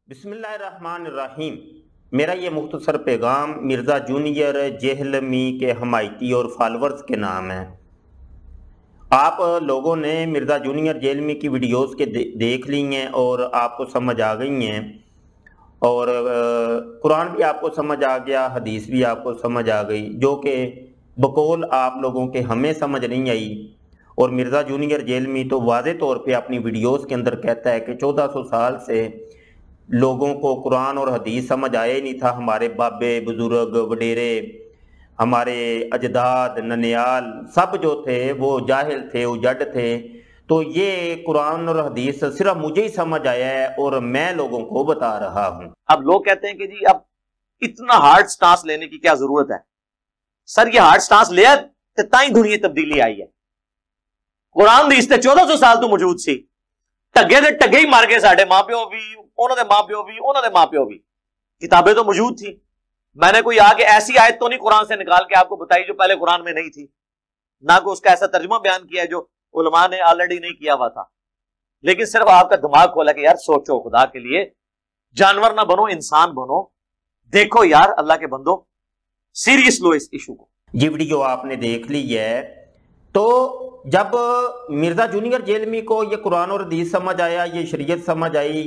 بسم اللہ الرحمن الرحیم۔ میرا یہ مختصر پیغام مرزا جونیئر جہلمی کے حمایتی اور فالورز کے نام ہے۔ آپ لوگوں نے مرزا جونیئر جہلمی کی ویڈیوز کے دیکھ لی ہیں اور آپ کو سمجھ آ گئی ہیں، اور قرآن بھی آپ کو سمجھ آ گیا، حدیث بھی آپ کو سمجھ آ گئی، جو کہ بقول آپ لوگوں کے ہمیں سمجھ نہیں آئی۔ اور مرزا جونیئر جہلمی تو واضح طور پہ اپنی ویڈیوز کے اندر کہتا ہے کہ 1400 سال سے لوگوں کو قرآن اور حدیث سمجھ آیا ہی نہیں تھا۔ ہمارے بابے بزرگ وڈیرے، ہمارے اجداد ننیال سب جو تھے وہ جاہل تھے، اجڑ تھے، تو یہ قرآن اور حدیث صرف مجھے ہی سمجھ آیا ہے اور میں لوگوں کو بتا رہا ہوں۔ اب لوگ کہتے ہیں کہ جی اب اتنا ہارڈ سٹانس لینے کی کیا ضرورت ہے؟ سر یہ ہارڈ سٹانس لیا تو تائیں دنیا تبدیلی آئی ہے۔ قرآن حدیث تے 1400 سال تو موجود سی، ٹگے دے ٹگے ہی مار گئے، ساڈے ماں پیو بھی، انہوں نے ماں پیو بھی، انہوں نے ماں پیو بھی، کتابیں تو موجود تھی۔ میں نے کوئی آگے ایسی آیت تو نہیں قرآن سے نکال کے آپ کو بتائی جو پہلے قرآن میں نہیں تھی، نہ کوئی اس کا ایسا ترجمہ بیان کیا ہے جو علماء نے آلریڈی نہیں کیا ہوا تھا، لیکن صرف آپ کا دماغ کھولا کہ یار سوچو، خدا کے لیے جانور نہ بنو، انسان بنو، دیکھو یار اللہ کے بندو سیریس لو اس ایشو کو۔ یہ ویڈیو آپ نے دیکھ لی ہے، تو جب مرزا جونیئر جہلمی کو یہ قرآن اور حدیث سمجھ آیا، یہ شریعت سمجھ آئی،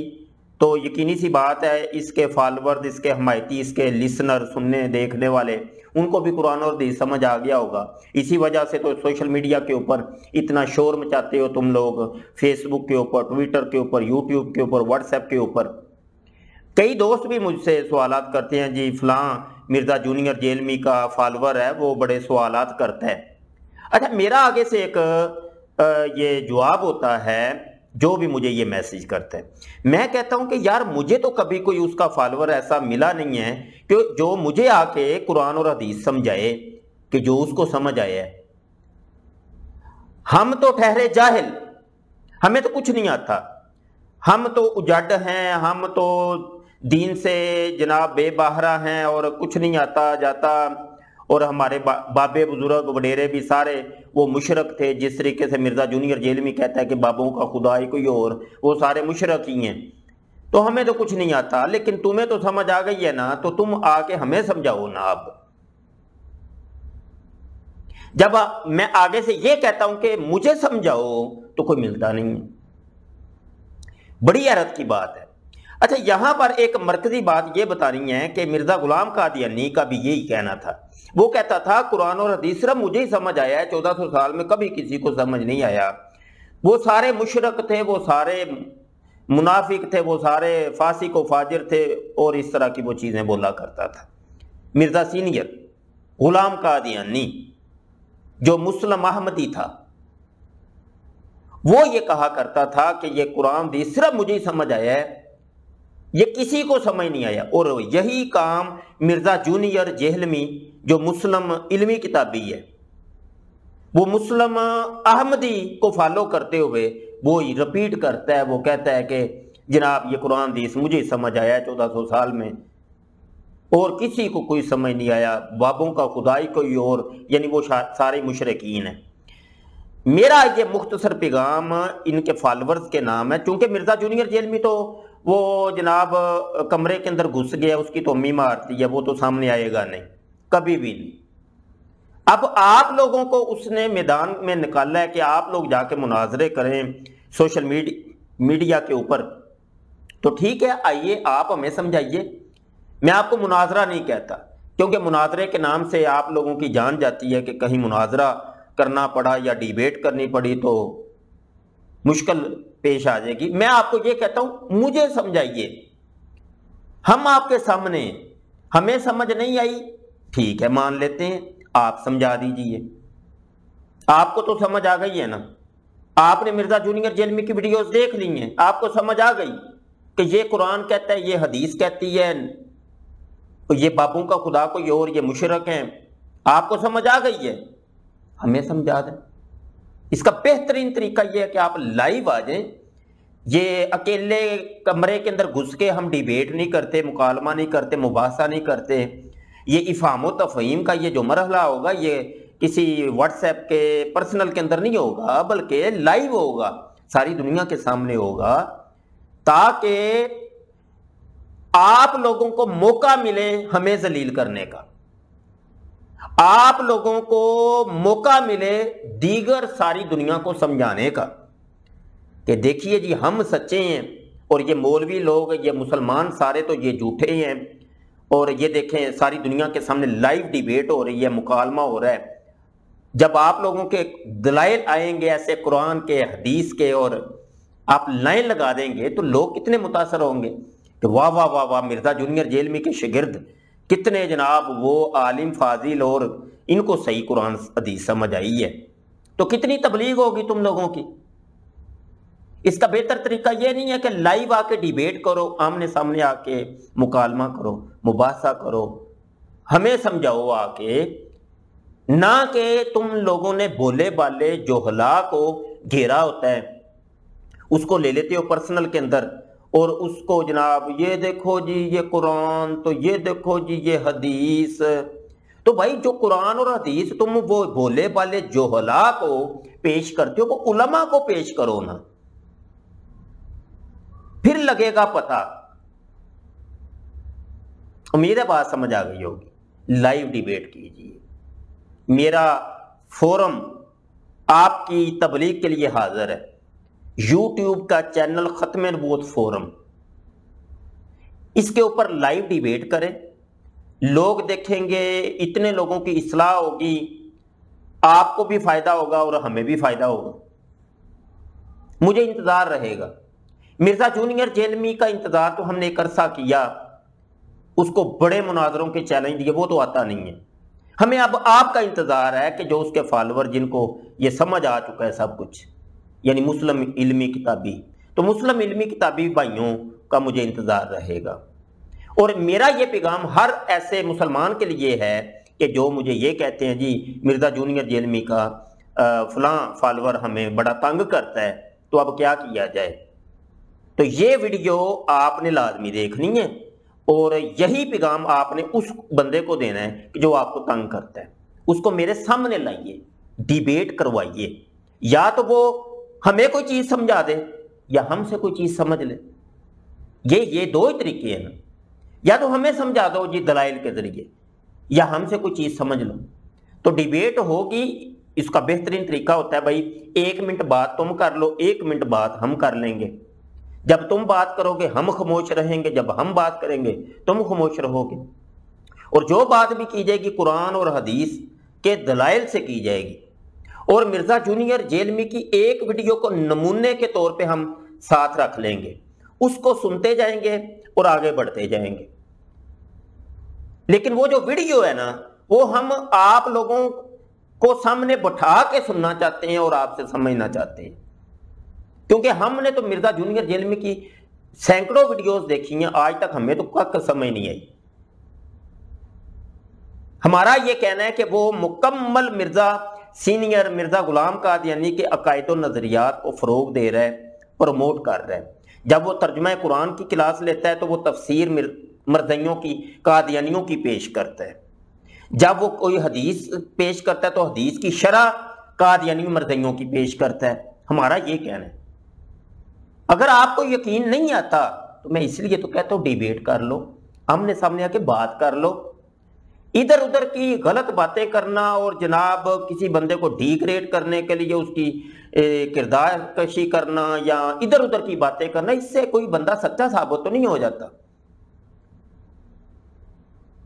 تو یقینی سی بات ہے اس کے فالورز، اس کے حمایتی، اس کے لسنر، سننے دیکھنے والے، ان کو بھی قرآن اور حدیث سمجھ آ گیا ہوگا۔ اسی وجہ سے تو سوشل میڈیا کے اوپر اتنا شور مچاتے ہو تم لوگ، فیس بک کے اوپر، ٹویٹر کے اوپر، یوٹیوب کے اوپر، واٹس ایپ کے اوپر۔ کئی دوست بھی مجھ سے سوالات کرتے ہیں، جی فلاں مرزا جونیئر جہلمی کا فالور ہے، وہ بڑے سوالات کرتا ہے۔ اچھا، میرا آگے سے ایک یہ جواب ہوتا ہے جو بھی مجھے یہ میسیج کرتا ہے، میں کہتا ہوں کہ یار مجھے تو کبھی کوئی اس کا فالور ایسا ملا نہیں ہے کہ جو مجھے آ کے قرآن اور حدیث سمجھائے کہ جو اس کو سمجھ آیا ہے۔ ہم تو ٹھہرے جاہل، ہمیں تو کچھ نہیں آتا، ہم تو اجڑ ہیں، ہم تو دین سے جناب بے باہرہ ہیں اور کچھ نہیں آتا جاتا، اور ہمارے بابے بزرگ وڈیرے بھی سارے وہ مشرک تھے، جس طریقے سے مرزا جونیئر جہلمی کہتا ہے کہ بابوں کا خدا ہی کوئی اور، وہ سارے مشرک ہی ہیں، تو ہمیں تو کچھ نہیں آتا، لیکن تمہیں تو سمجھ آ گئی ہے نا، تو تم آ کے ہمیں سمجھاؤ نا۔ اب جب میں آگے سے یہ کہتا ہوں کہ مجھے سمجھاؤ تو کوئی ملتا نہیں ہے، بڑی حیرت کی بات ہے۔ اچھا، یہاں پر ایک مرکزی بات یہ بتانی ہے کہ مرزا غلام قادیانی کا بھی یہی کہنا تھا، وہ کہتا تھا قرآن اور حدیث صرف مجھے ہی سمجھ آیا ہے، 1400 سال میں کبھی کسی کو سمجھ نہیں آیا، وہ سارے مشرک تھے، وہ سارے منافق تھے، وہ سارے فاسق و فاجر تھے، اور اس طرح کی وہ چیزیں بولا کرتا تھا۔ مرزا سینئر غلام قادیانی جو مسلم احمدی تھا، وہ یہ کہا کرتا تھا کہ یہ قرآن حدیث صرف مجھے ہی سمجھ آیا ہے، یہ کسی کو سمجھ نہیں آیا۔ اور یہی کام مرزا جونیئر جہلمی جو مسلم علمی کتابی ہے، وہ مسلم احمدی کو فالو کرتے ہوئے وہ رپیٹ کرتا ہے، وہ کہتا ہے کہ جناب یہ قرآن حدیث مجھے ہی سمجھ آیا ہے 1400 سال میں، اور کسی کو کوئی سمجھ نہیں آیا، بابوں کا خدائی کوئی اور، یعنی وہ سارے مشرکین ہیں۔ میرا یہ مختصر پیغام ان کے فالورز کے نام ہے، چونکہ مرزا جونیئر جہلمی تو وہ جناب کمرے کے اندر گھس گیا، اس کی تو امی مارتی ہے، وہ تو سامنے آئے گا نہیں، کبھی بھی نہیں۔ اب آپ لوگوں کو اس نے میدان میں نکالا ہے کہ آپ لوگ جا کے مناظرے کریں سوشل میڈیا کے اوپر، تو ٹھیک ہے، آئیے آپ ہمیں سمجھائیے۔ میں آپ کو مناظرہ نہیں کہتا، کیونکہ مناظرے کے نام سے آپ لوگوں کی جان جاتی ہے کہ کہیں مناظرہ کرنا پڑا یا ڈیبیٹ کرنی پڑی تو مشکل پیش آ جائے گی۔ میں آپ کو یہ کہتا ہوں مجھے سمجھائیے، ہم آپ کے سامنے، ہمیں سمجھ نہیں آئی، ٹھیک ہے مان لیتے ہیں، آپ سمجھا دیجئے۔ آپ کو تو سمجھ آ گئی ہے نا، آپ نے مرزا جونیئر جہلمی کی ویڈیوز دیکھ لی ہیں، آپ کو سمجھ آ گئی کہ یہ قرآن کہتا ہے، یہ حدیث کہتی ہے، یہ بابوں کا خدا کوئی اور، یہ مشرک ہیں، آپ کو سمجھ آ گئی ہے، ہمیں سمجھا دیں۔ اس کا بہترین طریقہ یہ ہے کہ آپ لائیو آ جائیں، یہ اکیلے کمرے کے اندر گھس کے ہم ڈیبیٹ نہیں کرتے، مکالمہ نہیں کرتے، مباحثہ نہیں کرتے، یہ افہام و تفہیم کا یہ جو مرحلہ ہوگا یہ کسی واٹس ایپ کے پرسنل کے اندر نہیں ہوگا، بلکہ لائیو ہوگا، ساری دنیا کے سامنے ہوگا، تاکہ آپ لوگوں کو موقع ملے ہمیں ذلیل کرنے کا، آپ لوگوں کو موقع ملے دیگر ساری دنیا کو سمجھانے کا کہ دیکھیے جی ہم سچے ہیں، اور یہ مولوی لوگ، یہ مسلمان سارے تو یہ جھوٹے ہیں، اور یہ دیکھیں ساری دنیا کے سامنے لائیو ڈیبیٹ ہو رہی ہے، مکالمہ ہو رہا ہے۔ جب آپ لوگوں کے دلائل آئیں گے ایسے قرآن کے، حدیث کے، اور آپ لائن لگا دیں گے تو لوگ کتنے متاثر ہوں گے کہ واہ واہ واہ واہ، مرزا جونیئر جیلمی کے شاگرد کتنے جناب وہ عالم فاضل، اور ان کو صحیح قرآن حدیث سمجھ آئی ہے۔ تو کتنی تبلیغ ہوگی تم لوگوں کی۔ اس کا بہتر طریقہ یہ نہیں ہے کہ لائیو آ کے ڈیبیٹ کرو، آمنے سامنے آ کے مکالمہ کرو، مباحثہ کرو، ہمیں سمجھاؤ آ کے، نہ کہ تم لوگوں نے بولے بالے جوہلا کو گھیرا ہوتا ہے، اس کو لے لیتے ہو پرسنل کے اندر، اور اس کو جناب یہ دیکھو جی یہ قرآن، تو یہ دیکھو جی یہ حدیث۔ تو بھائی جو قرآن اور حدیث تم وہ بولے بالے جوہلا کو پیش کرتے ہو، وہ علماء کو پیش کرو نا، پھر لگے گا پتہ۔ امید ہے بات سمجھ آ گئی ہوگی۔ لائیو ڈیبیٹ کیجیے، میرا فورم آپ کی تبلیغ کے لیے حاضر ہے، یوٹیوب کا چینل ختم نبوت فورم، اس کے اوپر لائیو ڈیبیٹ کریں، لوگ دیکھیں گے، اتنے لوگوں کی اصلاح ہوگی، آپ کو بھی فائدہ ہوگا اور ہمیں بھی فائدہ ہوگا۔ مجھے انتظار رہے گا۔ مرزا جونیئر جیلمی کا انتظار تو ہم نے ایک عرصہ کیا، اس کو بڑے مناظروں کے چیلنج دیے، وہ تو آتا نہیں ہے۔ ہمیں اب آپ کا انتظار ہے کہ جو اس کے فالوور، جن کو یہ سمجھ آ چکا ہے سب کچھ، یعنی مسلم علمی کتابی، تو مسلم علمی کتابی بھائیوں کا مجھے انتظار رہے گا۔ اور میرا یہ پیغام ہر ایسے مسلمان کے لیے ہے کہ جو مجھے یہ کہتے ہیں جی مرزا جونیئر جیلمی کا فلاں فالوور ہمیں بڑا تنگ کرتا ہے، تو اب کیا کیا جائے؟ تو یہ ویڈیو آپ نے لازمی دیکھنی ہے، اور یہی پیغام آپ نے اس بندے کو دینا ہے کہ جو آپ کو تنگ کرتا ہے، اس کو میرے سامنے لائیے، ڈیبیٹ کروائیے، یا تو وہ ہمیں کوئی چیز سمجھا دے یا ہم سے کوئی چیز سمجھ لے، یہ دو ہی طریقے ہیں نا، یا تو ہمیں سمجھا دو جی دلائل کے ذریعے، یا ہم سے کوئی چیز سمجھ لو۔ تو ڈیبیٹ ہوگی، اس کا بہترین طریقہ ہوتا ہے بھائی 1 منٹ بات تم کر لو، 1 منٹ بات ہم کر لیں گے، جب تم بات کرو گے ہم خاموش رہیں گے، جب ہم بات کریں گے تم خاموش رہو گے، اور جو بات بھی کی جائے گی قرآن اور حدیث کے دلائل سے کی جائے گی، اور مرزا جونیئر جیلمی کی ایک ویڈیو کو نمونے کے طور پہ ہم ساتھ رکھ لیں گے، اس کو سنتے جائیں گے اور آگے بڑھتے جائیں گے۔ لیکن وہ جو ویڈیو ہے نا، وہ ہم آپ لوگوں کو سامنے بٹھا کے سننا چاہتے ہیں اور آپ سے سمجھنا چاہتے ہیں، کیونکہ ہم نے تو مرزا جونیئر جیلمی کی سینکڑوں ویڈیوز دیکھی ہیں، آج تک ہمیں تو کک سمجھ نہیں آئی۔ ہمارا یہ کہنا ہے کہ وہ مکمل مرزا سینئر مرزا غلام قادیانی کے عقائد و نظریات کو فروغ دے رہا ہے، پروموٹ کر رہا ہے۔ جب وہ ترجمہ قرآن کی کلاس لیتا ہے تو وہ تفسیر مرزائیوں کی، قادیانیوں کی پیش کرتا ہے۔ جب وہ کوئی حدیث پیش کرتا ہے تو حدیث کی شرح قادیانی مرزائیوں کی پیش کرتا ہے۔ ہمارا یہ کہنا ہے۔ اگر آپ کو یقین نہیں آتا تو میں اس لیے تو کہتا ہوں ڈیبیٹ کر لو، آمنے سامنے آ کے بات کر لو۔ ادھر ادھر کی غلط باتیں کرنا اور جناب کسی بندے کو ڈی گریڈ کرنے کے لیے اس کی کردار کشی کرنا یا ادھر ادھر کی باتیں کرنا، اس سے کوئی بندہ سچا ثابت تو نہیں ہو جاتا۔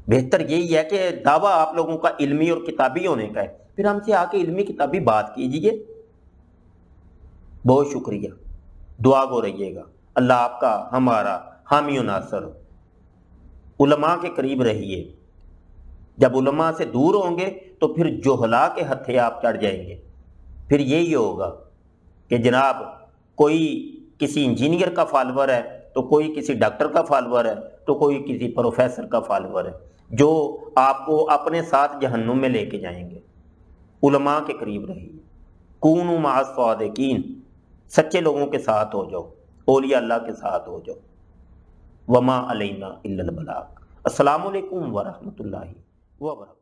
بہتر یہی ہے کہ دعویٰ آپ لوگوں کا علمی اور کتابی ہونے کا ہے، پھر ہم سے آ کے علمی کتابی بات کیجیے۔ بہت شکریہ، دعا گو رہیے گا، اللہ آپ کا ہمارا حامی و ناصر ہو۔ علماء کے قریب رہیے، جب علماء سے دور ہوں گے تو پھر جہلا کے ہتھے آپ چڑھ جائیں گے۔ پھر یہی ہوگا کہ جناب کوئی کسی انجینئر کا فالوور ہے تو کوئی کسی ڈاکٹر کا فالوور ہے تو کوئی کسی پروفیسر کا فالوور ہے، جو آپ کو اپنے ساتھ جہنم میں لے کے جائیں گے۔ علماء کے قریب رہیے، کونوا مع الصادقین، سچے لوگوں کے ساتھ ہو جاؤ، اولیاء اللہ کے ساتھ ہو جاؤ۔ وما علینا الا البلاغ۔ السلام علیکم ورحمۃ اللہ وبرکاتہ۔